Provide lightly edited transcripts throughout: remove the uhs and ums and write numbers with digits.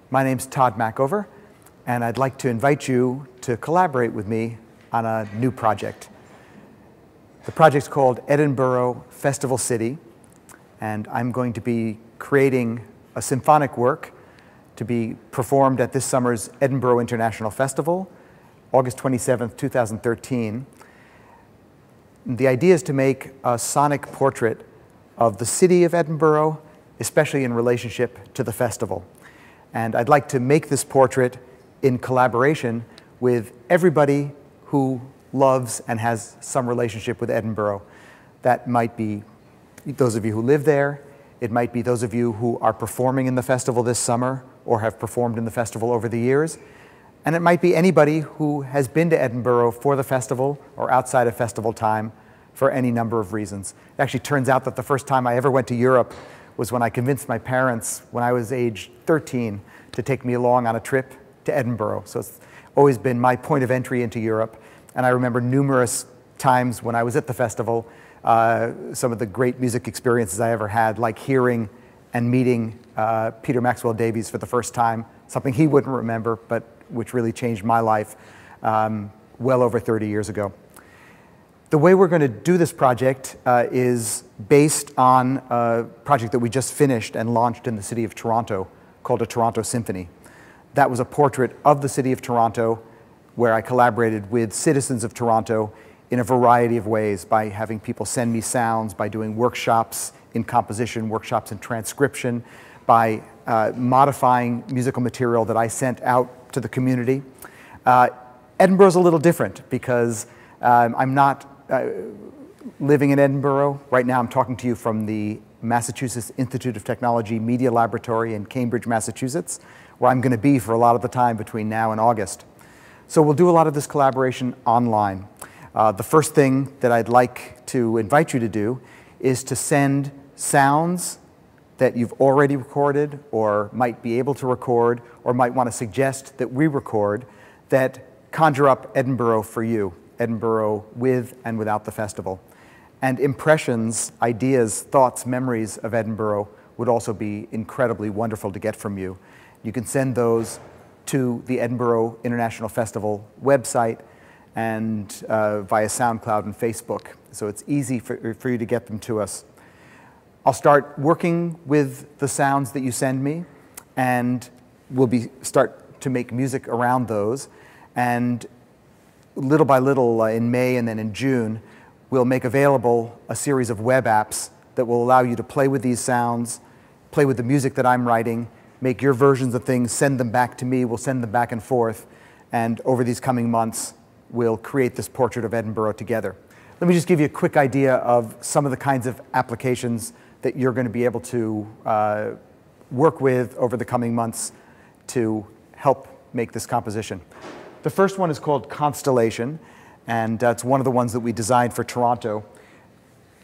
My name's Tod Machover, and I'd like to invite you to collaborate with me on a new project. The project's called Edinburgh Festival City, and I'm going to be creating a symphonic work to be performed at this summer's Edinburgh International Festival, August 27th, 2013. The idea is to make a sonic portrait of the city of Edinburgh, especially in relationship to the festival. And I'd like to make this portrait in collaboration with everybody who loves and has some relationship with Edinburgh. That might be those of you who live there. It might be those of you who are performing in the festival this summer or have performed in the festival over the years. And it might be anybody who has been to Edinburgh for the festival or outside of festival time for any number of reasons. It actually turns out that the first time I ever went to Europe was when I convinced my parents, when I was age 13, to take me along on a trip to Edinburgh. So it's always been my point of entry into Europe. And I remember numerous times when I was at the festival, some of the great music experiences I ever had, like hearing and meeting Peter Maxwell Davies for the first time, something he wouldn't remember, but which really changed my life well over 30 years ago. The way we're going to do this project is based on a project that we just finished and launched in the city of Toronto called a Toronto Symphony. That was a portrait of the city of Toronto where I collaborated with citizens of Toronto in a variety of ways, by having people send me sounds, by doing workshops in composition, workshops in transcription, by modifying musical material that I sent out to the community. Edinburgh's a little different because I'm not living in Edinburgh. Right now I'm talking to you from the Massachusetts Institute of Technology Media Laboratory in Cambridge, Massachusetts, where I'm going to be for a lot of the time between now and August. So we'll do a lot of this collaboration online. The first thing that I'd like to invite you to do is to send sounds that you've already recorded or might be able to record or might want to suggest that we record that conjure up Edinburgh for you, Edinburgh with and without the festival. And impressions, ideas, thoughts, memories of Edinburgh would also be incredibly wonderful to get from you. You can send those to the Edinburgh International Festival website and via SoundCloud and Facebook. So it's easy for you to get them to us. I'll start working with the sounds that you send me, and we'll start to make music around those. And little by little, in May and then in June, we'll make available a series of web apps that will allow you to play with these sounds, play with the music that I'm writing, make your versions of things, send them back to me, we'll send them back and forth, and over these coming months, we'll create this portrait of Edinburgh together. Let me just give you a quick idea of some of the kinds of applications that you're going to be able to work with over the coming months to help make this composition. The first one is called Constellation, and it's one of the ones that we designed for Toronto.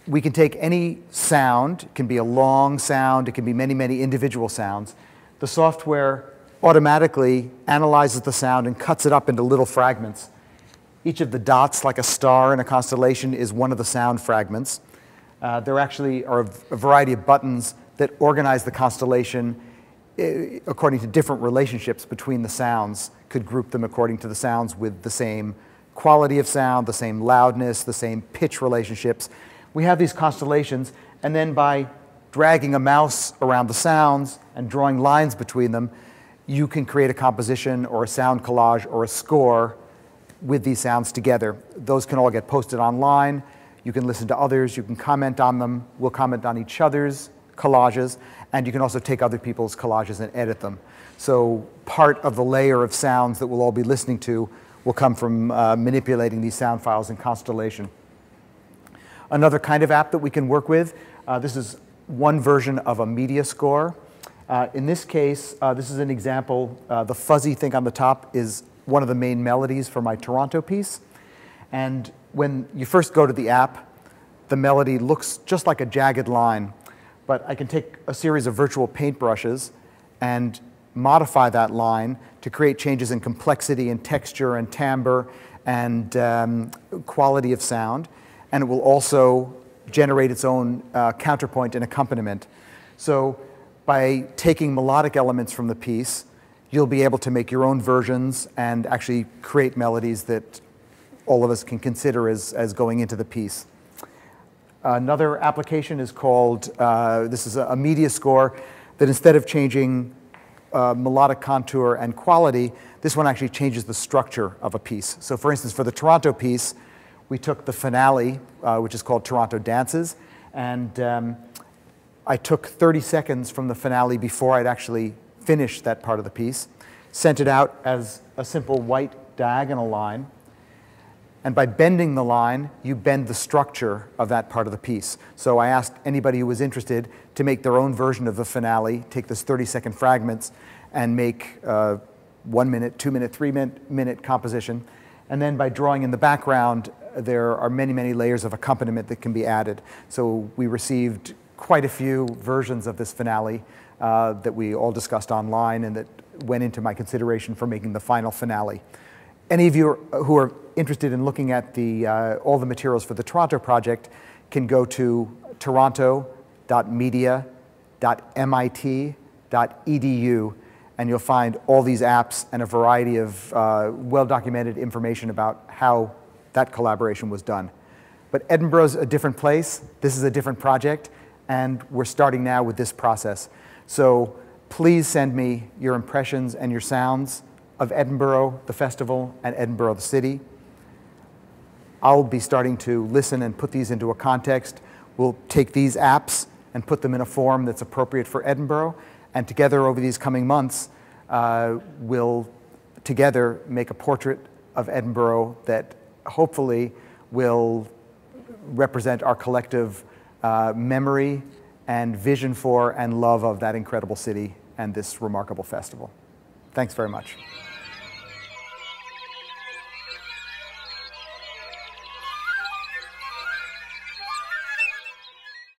We can take any sound, it can be a long sound, it can be many, many individual sounds. The software automatically analyzes the sound and cuts it up into little fragments. Each of the dots, like a star in a constellation, is one of the sound fragments. There actually are a variety of buttons that organize the constellation according to different relationships between the sounds. Could group them according to the sounds with the same quality of sound, the same loudness, the same pitch relationships. We have these constellations, and then by dragging a mouse around the sounds and drawing lines between them, you can create a composition or a sound collage or a score with these sounds together. Those can all get posted online. You can listen to others. You can comment on them. We'll comment on each other's collages. And you can also take other people's collages and edit them. So part of the layer of sounds that we'll all be listening to will come from manipulating these sound files in Constellation. Another kind of app that we can work with, this is one version of a media score. In this case, this is an example. The fuzzy thing on the top is one of the main melodies for my Toronto piece. And when you first go to the app, the melody looks just like a jagged line. But I can take a series of virtual paintbrushes and modify that line to create changes in complexity and texture and timbre and quality of sound. And it will also generate its own counterpoint and accompaniment. So by taking melodic elements from the piece you'll be able to make your own versions and actually create melodies that all of us can consider as going into the piece. Another application is called, this is a media score that instead of changing melodic contour and quality, this one actually changes the structure of a piece. So for instance, for the Toronto piece, we took the finale, which is called Toronto Dances, and I took 30 seconds from the finale before I'd actually finished that part of the piece, sent it out as a simple white diagonal line, and by bending the line, you bend the structure of that part of the piece. So I asked anybody who was interested to make their own version of the finale, take this 30-second fragments, and make 1 minute, 2 minute, 3 minute composition. And then by drawing in the background, there are many, many layers of accompaniment that can be added. So we received quite a few versions of this finale that we all discussed online and that went into my consideration for making the final finale. Any of you who are interested in looking at all the materials for the Toronto project can go to edinburgh.media.mit.edu, and you'll find all these apps and a variety of well-documented information about how that collaboration was done. But Edinburgh's a different place, this is a different project, and we're starting now with this process. So please send me your impressions and your sounds of Edinburgh, the festival, and Edinburgh, the city. I'll be starting to listen and put these into a context. We'll take these apps and put them in a form that's appropriate for Edinburgh, and together over these coming months, we'll together make a portrait of Edinburgh that hopefully will represent our collective memory and vision for and love of that incredible city and this remarkable festival. Thanks very much.